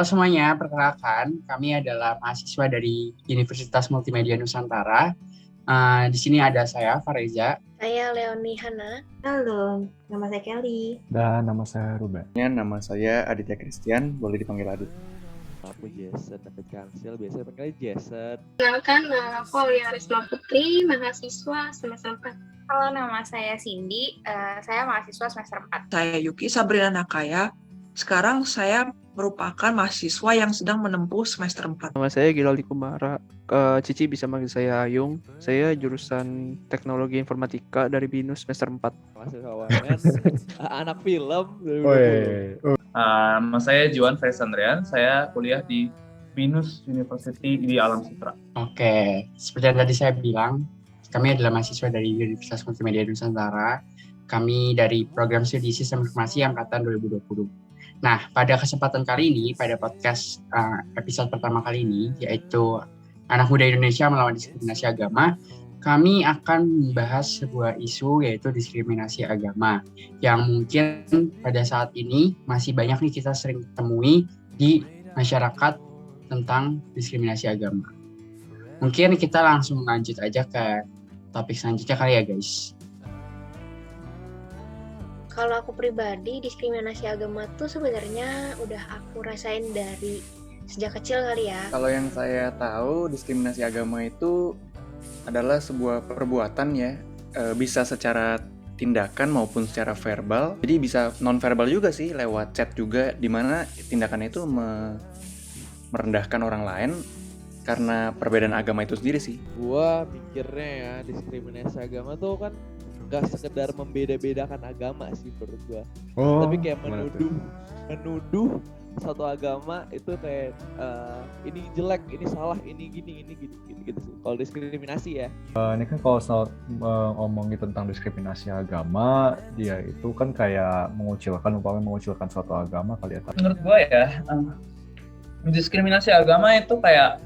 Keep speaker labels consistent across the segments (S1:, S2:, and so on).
S1: Halo semuanya, perkenalkan kami adalah mahasiswa dari Universitas Multimedia Nusantara. Di sini ada saya, Fareza.
S2: Saya Leonie Hana.
S3: Halo, nama saya Kelly.
S4: Dan nama saya Ruben.
S5: Nama saya Aditya Christian, boleh dipanggil Adit.
S6: Aku Jason David Kansil, biasanya panggilnya Jason.
S7: Kenalkan, aku Aulia Risma Putri, mahasiswa semester 4.
S8: Halo, nama saya Cindy, saya mahasiswa semester 4.
S9: Saya Yuki Sabrina Nakaya, sekarang saya merupakan mahasiswa yang sedang menempuh semester 4.
S10: Nama saya Gilaldi Kumara, Cici bisa manggil saya Ayung. Saya jurusan Teknologi Informatika dari BINUS semester 4.
S6: Masih kawangan, anak film.
S11: Nama saya Juan Fesandrian, saya kuliah di BINUS University di Alam Sutra.
S1: Oke, seperti yang tadi saya bilang, kami adalah mahasiswa dari Universitas Multimedia Nusantara. Kami dari program studi Sistem Informasi Angkatan 2020. Nah, pada kesempatan kali ini, pada podcast episode pertama kali ini, yaitu Anak Muda Indonesia Melawan Diskriminasi Agama, kami akan membahas sebuah isu yaitu diskriminasi agama, yang mungkin pada saat ini masih banyak nih kita sering temui di masyarakat tentang diskriminasi agama. Mungkin kita langsung lanjut aja ke topik selanjutnya kali ya guys.
S2: Kalau aku pribadi, diskriminasi agama tuh sebenarnya udah aku rasain dari sejak kecil kali ya.
S5: Kalau yang saya tahu, diskriminasi agama itu adalah sebuah perbuatan ya, bisa secara tindakan maupun secara verbal. Jadi bisa non-verbal juga sih, lewat chat juga, di mana tindakannya itu merendahkan orang lain karena perbedaan agama itu sendiri sih.
S6: Gua pikirnya ya, diskriminasi agama tuh kan gak sekedar membeda-bedakan agama sih menurut gua. Tapi kayak menuduh satu agama itu kayak ini jelek, ini salah, ini gini gitu sih. Kalau diskriminasi ya.
S4: Ini kan kalau ngomongin tentang diskriminasi agama, dia itu kan kayak mengucilkan suatu agama kali ya.
S11: Menurut gue ya, diskriminasi agama itu kayak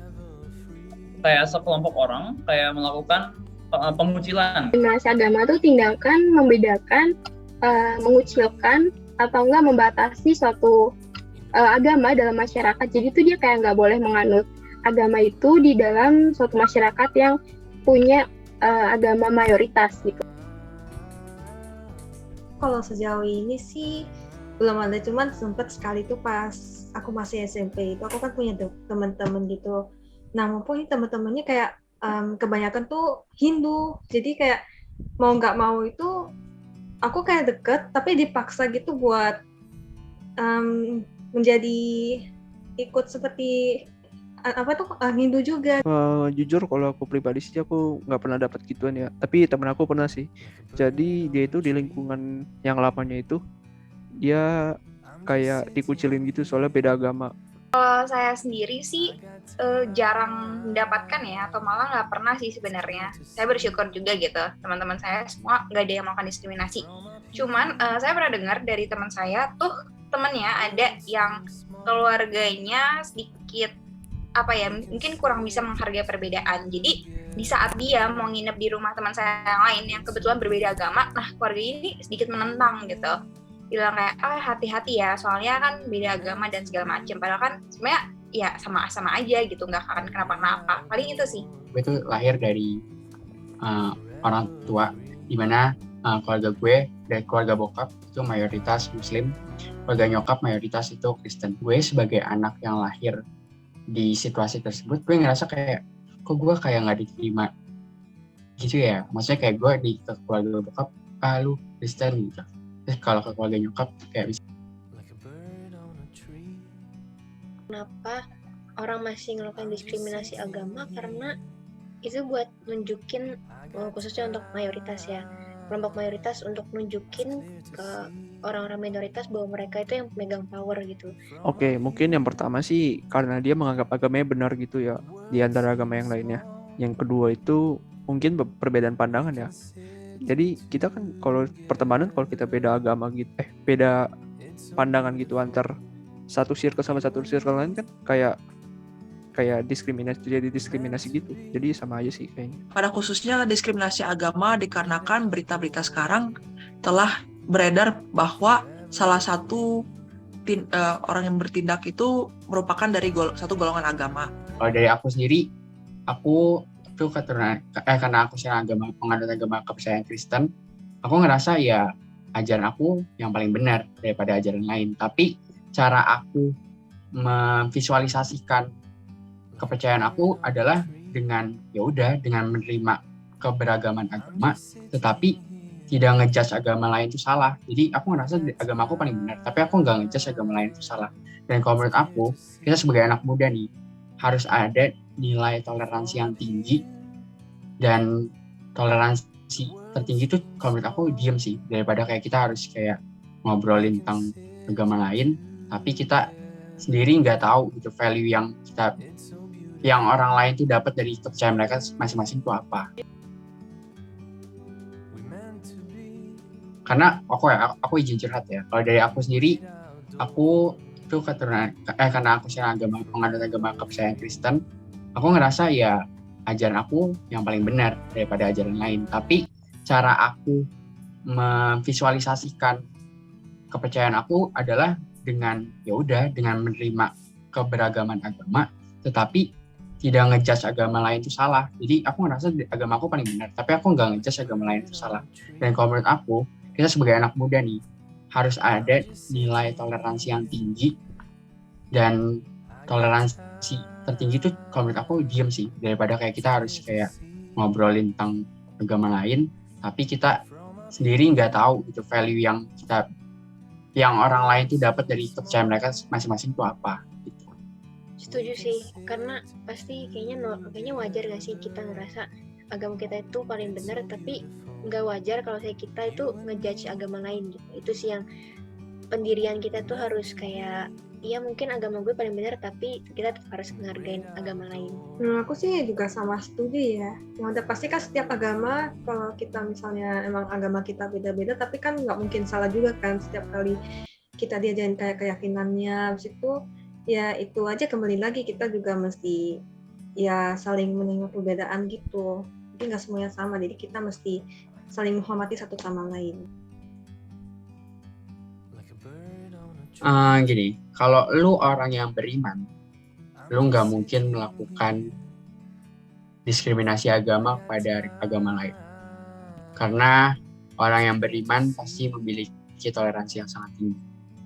S11: sekelompok orang kayak melakukan pengucilan.
S7: Diskriminasi agama itu tindakan membedakan, mengucilkan, atau enggak membatasi suatu agama dalam masyarakat. Jadi itu dia kayak nggak boleh menganut agama itu di dalam suatu masyarakat yang punya agama mayoritas gitu.
S3: Kalau sejauh ini sih belum ada, cuman sempet sekali tuh pas aku masih SMP itu aku kan punya teman-teman gitu. Nah, mumpung teman-temannya kayak kebanyakan tuh Hindu, jadi kayak mau nggak mau itu aku kayak deket, tapi dipaksa gitu buat menjadi ikut seperti Hindu juga.
S10: Jujur kalau aku pribadi sih aku nggak pernah dapat gituan ya. Tapi temen aku pernah sih. Jadi dia itu di lingkungan yang lamanya itu dia kayak dikucilin gitu soalnya beda agama.
S8: Kalau saya sendiri sih jarang mendapatkan ya, atau malah nggak pernah sih sebenarnya. Saya bersyukur juga gitu, teman-teman saya semua nggak ada yang melakukan diskriminasi. Cuman saya pernah dengar dari teman saya tuh, temennya ada yang keluarganya sedikit mungkin kurang bisa menghargai perbedaan. Jadi di saat dia mau nginep di rumah teman saya yang lain yang kebetulan berbeda agama, nah keluarga ini sedikit menentang gitu, bilang kayak hati-hati ya, soalnya kan beda agama dan segala macam. Padahal kan sebenarnya ya sama-sama aja gitu, nggak akan kenapa-napa. Paling itu sih.
S1: Gue tuh lahir dari orang tua, dimana keluarga gue dari keluarga bokap itu mayoritas Muslim, keluarga nyokap mayoritas itu Kristen. Gue sebagai anak yang lahir di situasi tersebut, gue ngerasa kayak kok gue kayak nggak diterima gitu ya. Maksudnya kayak gue di keluarga bokap lu Kristen gitu. Terus kalau ke keluarga nyokap kayak bisa.
S2: Kenapa orang masih melakukan diskriminasi agama? Karena itu buat nunjukin, khususnya untuk mayoritas ya, kelompok mayoritas, untuk nunjukin ke orang-orang minoritas bahwa mereka itu yang megang power gitu.
S10: Oke, mungkin yang pertama sih karena dia menganggap agamanya benar gitu ya di antara agama yang lainnya. Yang kedua itu mungkin perbedaan pandangan ya. Jadi kita kan kalau pertemanan, kalau kita beda agama gitu, beda pandangan gitu antar satu circle sama satu circle lain kan kayak diskriminasi, jadi diskriminasi gitu. Jadi sama aja sih kayaknya.
S9: Pada khususnya diskriminasi agama dikarenakan berita-berita sekarang telah beredar bahwa salah satu orang yang bertindak itu merupakan dari satu golongan agama.
S1: Kalau dari aku sendiri, aku tuh karena aku penganut agama kepercayaan Kristen, aku ngerasa ya ajaran aku yang paling benar daripada ajaran lain. Tapi cara aku memvisualisasikan kepercayaan aku adalah dengan menerima keberagaman agama, tetapi tidak ngejudge agama lain itu salah. Jadi aku ngerasa agama aku paling benar, tapi aku nggak ngejudge agama lain itu salah. Dan kalau menurut aku, kita sebagai anak muda nih harus ada nilai toleransi yang tinggi, dan toleransi tertinggi itu kalau menurut aku diem sih, daripada kayak kita harus kayak ngobrolin tentang agama lain tapi kita sendiri nggak tahu gitu value yang orang lain tuh dapat dari kepercayaan mereka masing-masing itu apa. Karena aku izin curhat ya, kalau dari aku sendiri, aku tuh karena aku penganut agama kepercayaan Kristen, aku ngerasa ya ajaran aku yang paling benar daripada ajaran lain. Tapi cara aku memvisualisasikan kepercayaan aku adalah dengan menerima keberagaman agama, tetapi tidak ngejudge agama lain itu salah. Jadi aku ngerasa agama aku paling benar, tapi aku nggak ngejudge agama lain itu salah. Dan kalau menurut aku, kita sebagai anak muda nih harus ada nilai toleransi yang tinggi, dan toleransi tertinggi itu kalau menurut aku diem sih, daripada kayak kita harus kayak ngobrolin tentang agama lain tapi kita sendiri nggak tahu itu value yang orang lain tuh dapat dari kepercayaan mereka masing-masing itu apa gitu.
S2: Setuju sih, karena pasti kayaknya wajar gak sih kita ngerasa agama kita itu paling benar, tapi nggak wajar kalau kita itu ngejudge agama lain gitu. Itu sih yang pendirian kita tuh harus kayak, iya mungkin agama gue paling benar, tapi kita tetap harus menghargai agama lain.
S3: Aku sih juga sama setuju ya. Yang udah pasti kan setiap agama, kalau kita misalnya emang agama kita beda-beda, tapi kan nggak mungkin salah juga kan setiap kali kita diajarin kayak keyakinannya. Habis itu ya itu aja, kembali lagi kita juga mesti ya saling menerima perbedaan gitu. Jadi nggak semuanya sama, jadi kita mesti saling menghormati satu sama lain.
S1: Gini, kalau lu orang yang beriman, lu nggak mungkin melakukan diskriminasi agama pada agama lain. Karena orang yang beriman pasti memiliki toleransi yang sangat tinggi.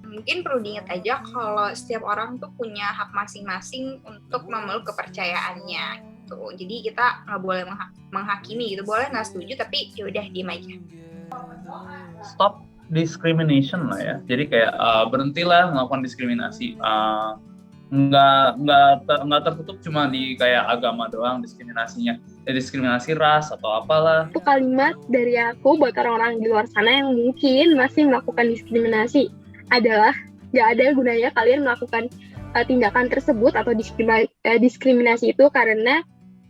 S8: Mungkin perlu diingat aja kalau setiap orang tuh punya hak masing-masing untuk memeluk kepercayaannya gitu. Jadi kita nggak boleh menghakimi gitu, boleh nggak setuju tapi yaudah diem aja.
S11: Stop discrimination lah ya. Jadi kayak berhentilah melakukan diskriminasi. Nggak tertutup cuma di kayak agama doang diskriminasinya. Ya, diskriminasi ras atau apalah.
S7: Itu kalimat dari aku buat orang-orang di luar sana yang mungkin masih melakukan diskriminasi adalah nggak ada gunanya kalian melakukan tindakan tersebut atau diskriminasi itu, karena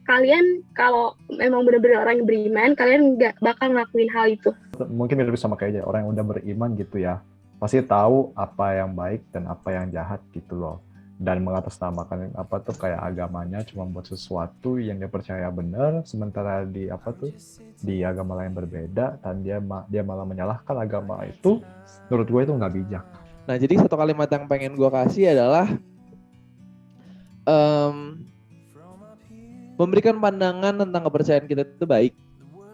S7: kalian kalau memang benar-benar orang yang beriman, kalian nggak bakal ngelakuin hal itu.
S4: Mungkin mirip sama kayak aja orang yang udah beriman gitu ya, pasti tahu apa yang baik dan apa yang jahat gitu loh, dan mengatasnamakan apa tuh kayak agamanya cuma buat sesuatu yang dia percaya benar, sementara di agama lain berbeda, dan dia malah menyalahkan agama itu. Menurut gue itu nggak bijak.
S6: Nah, jadi satu kalimat yang pengen gue kasih adalah memberikan pandangan tentang kepercayaan kita itu baik,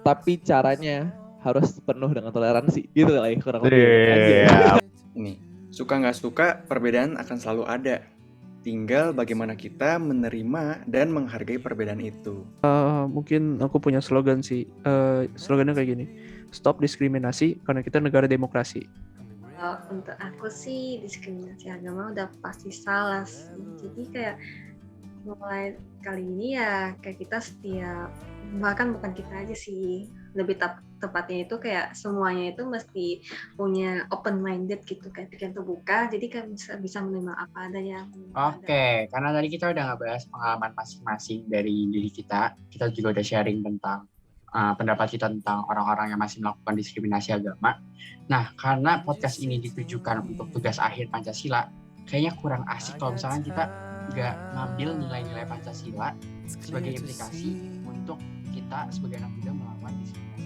S6: tapi caranya harus penuh dengan toleransi, gitu lah ya, kurang lebih.
S5: Nih, suka nggak suka, perbedaan akan selalu ada. Tinggal bagaimana kita menerima dan menghargai perbedaan itu.
S10: Mungkin aku punya slogan sih. Slogannya kayak gini: stop diskriminasi karena kita negara demokrasi.
S3: Untuk aku sih diskriminasi agama udah pasti salah sih. Jadi kayak mulai kali ini ya kayak kita setiap, bahkan bukan kita aja sih, lebih tepatnya itu kayak semuanya itu mesti punya open minded gitu, kayak pikiran terbuka, jadi kan bisa menerima apa adanya.
S1: Oke, karena tadi kita udah ngebahas pengalaman masing-masing dari diri kita juga udah sharing tentang pendapat kita tentang orang-orang yang masih melakukan diskriminasi agama. Nah, karena podcast ini ditujukan untuk tugas akhir Pancasila, kayaknya kurang asik kalau misalnya kita nggak ngambil nilai-nilai Pancasila sebagai implikasi untuk kita sebagai anak muda melawan diskriminasi.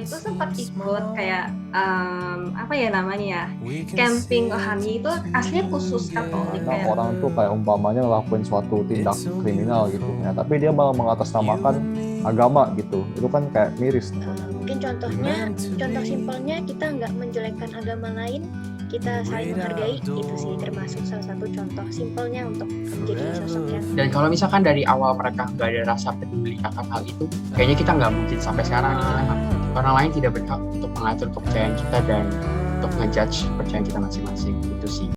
S3: Itu sempat ikut kayak apa ya namanya ya, camping rohani itu aslinya khusus Katolik
S4: Karena
S3: kayak.
S4: orang tuh kayak umpamanya ngelakuin suatu tindak kriminal gitu ya, tapi dia malah mengatasnamakan agama gitu, itu kan kayak miris tuh.
S2: Mungkin contoh simpelnya kita nggak menjelekkan agama lain, kita saling menghargai, itu sih termasuk salah satu contoh simpelnya untuk menjadi sosok yang.
S1: Dan kalau misalkan dari awal mereka nggak ada rasa peduli akan hal itu, kayaknya kita nggak mungkin sampai sekarang. Orang lain tidak berhak untuk mengatur kepercayaan kita dan untuk ngejudge kepercayaan kita masing-masing, itu sih.